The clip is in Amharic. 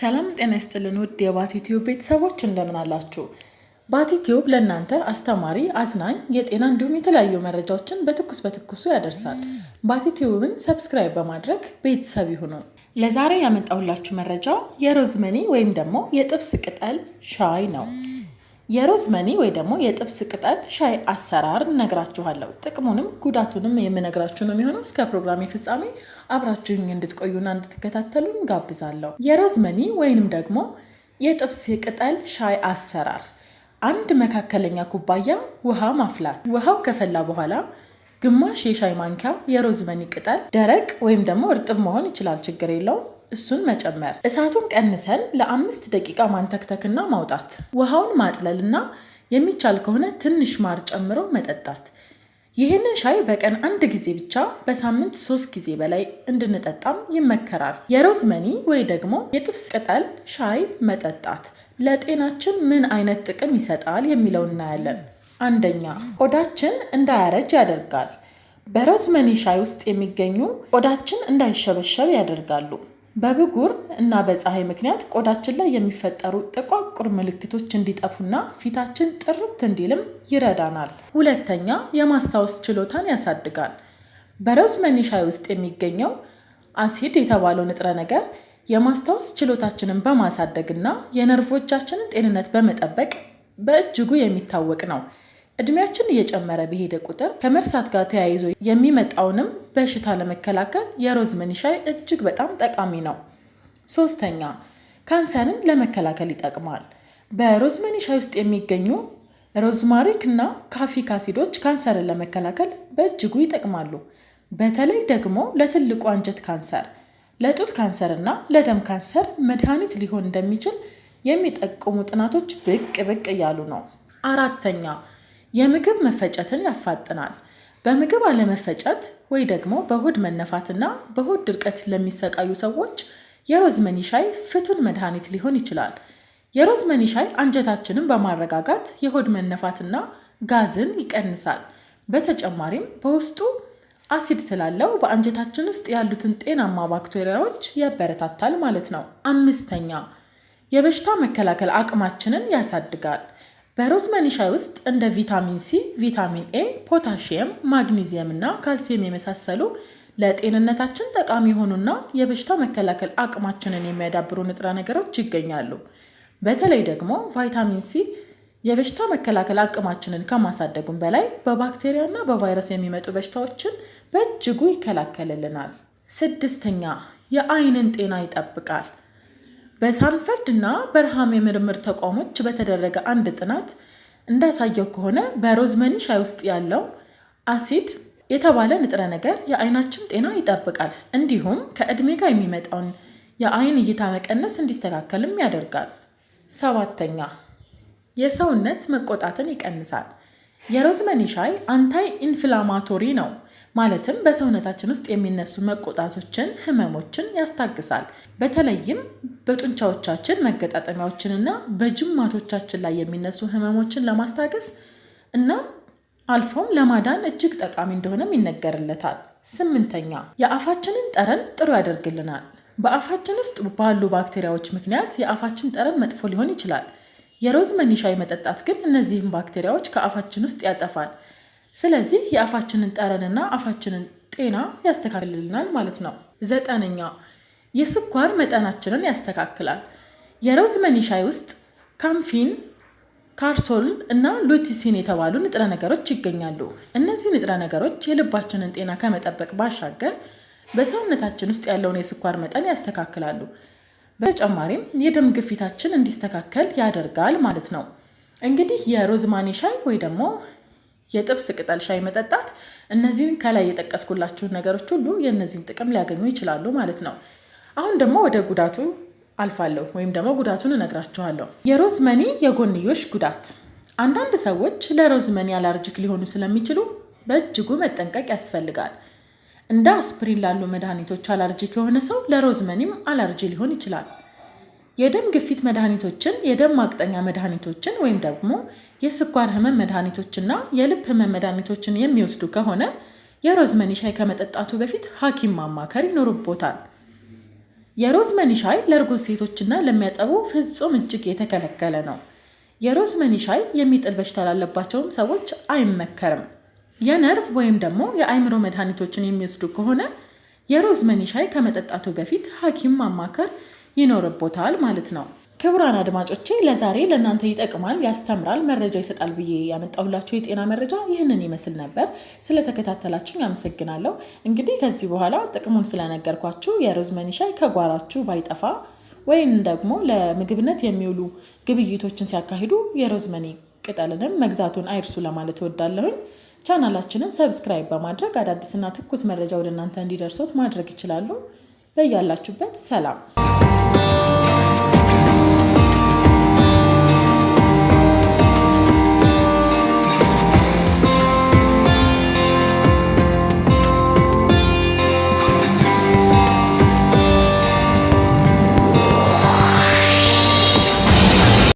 ሰላም ጤና ይስጥልን ውድ የባቲ ቲዩብ ቤተሰቦች እንደምን አላችሁ? ባቲ ቲዩብ ለእናንተ አስተማሪ፣ አዝናኝ፣ የጤና እንዲሁም የተለያዩ መረጃዎችን በትኩሱ ያደርሳል። ባቲ ቲዩብን ሰብስክራይብ በማድረግ ቤተሰብ ይሁኑ። ለዛሬ ያመጣሁላችሁ መረጃ የሮዝመኒ ወይም ደግሞ የጥብስ ቅጠል ሻይ ነው። የሮዝመኒ ወይ ደግሞ የጥብስ ቅጠል ሻይ አሰራር እነግራችኋለሁ። ጥቅሙንም ጉዳቱንም የምነግራችሁ ነው የሚሆነው። እስከ ፕሮግራሜ ፍጻሜ አብራችሁኝ እንድትቆዩና እንድትከታተሉኝ ጋብዛለሁ። የሮዝመኒ ወይንም ደግሞ የጥብስ ቅጠል ሻይ አሰራር፣ አንድ መካከለኛ ኩባያ ውሃ ማፍላት። ውሃው ከፈላ በኋላ ግማሽ የሻይ ማንኪያ የሮዝመኒ ቅጠል ደረቅ ወይም ደግሞ እርጥብ መሆን ይችላል፣ ችግር የለውም። እሱን መጨመር፣ እሳቱን ቀንሰን ለ5 ደቂቃ ማንተክተክና ማውጣት፣ ውሃውን ማጥለልና የሚቻል ከሆነ ትንሽ ማር ጨምሮ መጠጣት። ይህንን ሻይ በቀን 1 ጊዜ ብቻ በሳምንት 3 ጊዜ በላይ እንድንጠጣም ይመከራል። የሮዝመኒ ወይ ደግሞ የጥብስ ቅጠል ሻይ መጠጣት ለጤናችን ምን አይነት ጥቅም ይሰጣል የሚለው እናያለን። አንደኛ፣ ቆዳችን እንዳያረጅ ያደርጋል። በሮዝመኒ ሻይ ውስጥ የሚገኙ ቆዳችን እንዳይሸበሸብ ያደርጋሉ። በብጉር እና በፀሐይ ምክንያት ቆዳችን ላይ የሚፈጠሩ ጥቋቁር ምልክቶች እንዲጠፉና ፊታችን ጥርት እንዲልም ይረዳናል። ሁለተኛ፣ የማስታወስ ችሎታን ያሳድጋል። በሮዝመኒ ሻይ ውስጥ የሚገኘው አሲድ የተባለው ንጥረ ነገር የማስታወስ ችሎታችንን በማሳደግና የነርቮቻችንን ጤንነት በመጠበቅ በእጅጉ የሚታወቅ ነው። እድሜያችን እየጨመረ በሄደ ቁጥር ከመርሳት ጋር ተያይዞ የሚመጣውንም በሽታ ለመከላከል የሮዝመኒ ሻይ እጅግ በጣም ጠቃሚ ነው። ሶስተኛ፣ ካንሰርን ለመከላከል ይጠቅማል። በሮዝመኒ ሻይ ውስጥ የሚገኙ ሮዝማሪክ እና ካፊክ አሲዶች ካንሰርን ለመከላከል በእጅጉ ይጠቅማሉ። በተለይ ደግሞ ለትልቁ አንጀት ካንሰር፣ ለጡት ካንሰር እና ለደም ካንሰር መድኃኒት ሊሆን እንደሚችል የሚጠቁሙ ጥናቶች ብቅ እያሉ ነው። አራተኛ፣ የምግብ መፈጨትን ያፋጥናል። በምግብ አለመፈጨት ወይ ደግሞ በሆድ መነፋትና በሆድ ድርቀት ለሚሰቃዩ ሰዎች የሮዝመኒ ሻይ ፍቱን መድኃኒት ሊሆን ይችላል። የሮዝመኒ ሻይ አንጀታችንን በማረጋጋት የሆድ መነፋትና ጋዝን ይቀንሳል። በተጨማሪም በውስጡ አሲድ ስላለው በአንጀታችን ውስጥ ያሉትን ጤናማ ባክቴሪያዎች ያበረታታል ማለት ነው። አምስተኛ፣ የበሽታ መከላከል አቅማችንን ያሳድጋል። በሮዝመኒ ሻይ ውስጥ እንደ ቪታሚን ሲ፣ ቪታሚን ኤ፣ ፖታሺየም፣ ማግኒዚየም እና ካልሲየም የመሳሰሉ ለጤንነታችን ጠቃሚ የሆኑና የበሽታ መከላከል አቅማችንን የሚያዳብሩ ንጥረ ነገሮች ይገኛሉ። በተለይ ደግሞ ቫይታሚን ሲ የበሽታ መከላከል አቅማችንን ከማሳደጉም በላይ በባክቴሪያና በቫይረስ የሚመጡ በሽታዎችን በእጅጉ ይከላከልልናል። ስድስተኛ፣ የአይንን ጤና ይጠብቃል። በሳንፈርድ እና በርሃም የምርምር ተቋሞች በተደረገ አንድ ጥናት እንዳሳየው ከሆነ በሮዝመኒ ሻይ ውስጥ ያለው አሲድ የተባለ ንጥረ ነገር የአይናችን ጤና ይጠብቃል። እንዲሁም ከእድሜ ጋር የሚመጣውን የአይን እይታ መቀነስ እንዲስተካከልም ያደርጋል። ሰባተኛ፣ የሰውነት መቆጣትን ይቀንሳል። የሮዝመኒ ሻይ አንታይ ኢንፍላማቶሪ ነው። ማለትም በሰውነታችን ውስጥ የሚነሱ መቆጣቶችን፣ ህመሞችን ያስታግሳል። በተለይም በጡንቻዎቻችን መገጣጠሚያዎችንና በጅማቶቻችን ላይ የሚነሱ ህመሞችን ለማስታገስ እና አልፎም ለማዳን እጅግ ጠቃሚ እንደሆነም ይነገርለታል። ስምንተኛ፣ የአፋችንን ጠረን ጥሩ ያደርግልናል። በአፋችን ውስጥ ባሉ ባክቴሪያዎች ምክንያት የአፋችን ጠረን መጥፎ ሊሆን ይችላል። የሮዝመኒ ሻይ መጠጣት ግን እነዚህን ባክቴሪያዎች ከአፋችን ውስጥ ያጠፋል። ስለዚህ የአፋችንን ጠረንና አፋችንን ጤና ያስተካክልልናል ማለት ነው። ዘጠነኛ፣ የስኳር መጠናችንን ያስተካክላል። የሮዝመኒ ሻይ ውስጥ ካምፊን፣ ካርሶል እና ሉቲሲን የተባሉ ንጥረ ነገሮች ይገኛሉ። እነዚህ ንጥረ ነገሮች የልባችንን ጤና ከመጠበቅ ባሻገር በሰውነታችን ውስጥ ያለውን የስኳር መጠን ያስተካክላሉ። በተጨማሪም የደም ግፊታችን እንዲስተካከል ያደርጋል ማለት ነው። እንግዲህ የሮዝመኒ ሻይ ወይ ደግሞ የጥብስ ቅጠል ሻይ መጠጣት እነዚህን ከላይ የጠቀስኩላችሁን ነገሮች ሁሉ የእነዚህን ጥቅም ሊያገኙ ይችላሉ ማለት ነው። አሁን ደግሞ ወደ ጉዳቱ አልፋለሁ ወይም ደግሞ ጉዳቱን እነግራችኋለሁ። የሮዝመኒ የጎንዮሽ ጉዳት፣ አንዳንድ ሰዎች ለሮዝመኒ አለርጂክ ሊሆኑ ስለሚችሉ በእጅጉ መጠንቀቅ ያስፈልጋል። እንደ አስፕሪን ላሉ መድኃኒቶች አለርጂክ የሆነ ሰው ለሮዝመኒም አለርጂ ሊሆን ይችላል። የደም ግፊት መድኃኒቶችን፣ የደም ማቅጠኛ መድኃኒቶችን ወይም ደግሞ የስኳር ህመም መድኃኒቶችና የልብ ህመም መድኃኒቶችን የሚወስዱ ከሆነ የሮዝመኒ ሻይ ከመጠጣቱ በፊት ሐኪም ማማከር ይኖርቦታል። የሮዝመኒ ሻይ ለእርጉዝ ሴቶችና ለሚያጠቡ ፍጹም እጅግ የተከለከለ ነው። የሮዝመኒ ሻይ የሚጥል በሽታ ላለባቸውም ሰዎች አይመከርም። የነርቭ ወይም ደግሞ የአይምሮ መድኃኒቶችን የሚወስዱ ከሆነ የሮዝመኒ ሻይ ከመጠጣቱ በፊት ሐኪም ማማከር ይኖርቦታል ማለት ነው። ክቡራን አድማጮቼ ለዛሬ ለእናንተ ይጠቅማል፣ ያስተምራል፣ መረጃ ይሰጣል ብዬ ያመጣሁላችሁ የጤና መረጃ ይህንን ይመስል ነበር። ስለተከታተላችሁ ያመሰግናለሁ። እንግዲህ ከዚህ በኋላ ጥቅሙን ስለነገርኳችሁ የሮዝመኒ ሻይ ከጓራችሁ ባይጠፋ ወይም ደግሞ ለምግብነት የሚውሉ ግብይቶችን ሲያካሂዱ የሮዝመኒ ቅጠልንም መግዛቱን አይርሱ ለማለት እወዳለሁኝ። ቻናላችንን ሰብስክራይብ በማድረግ አዳዲስና ትኩስ መረጃ ወደ እናንተ እንዲደርሶት ማድረግ ይችላሉ። በያላችሁበት ሰላም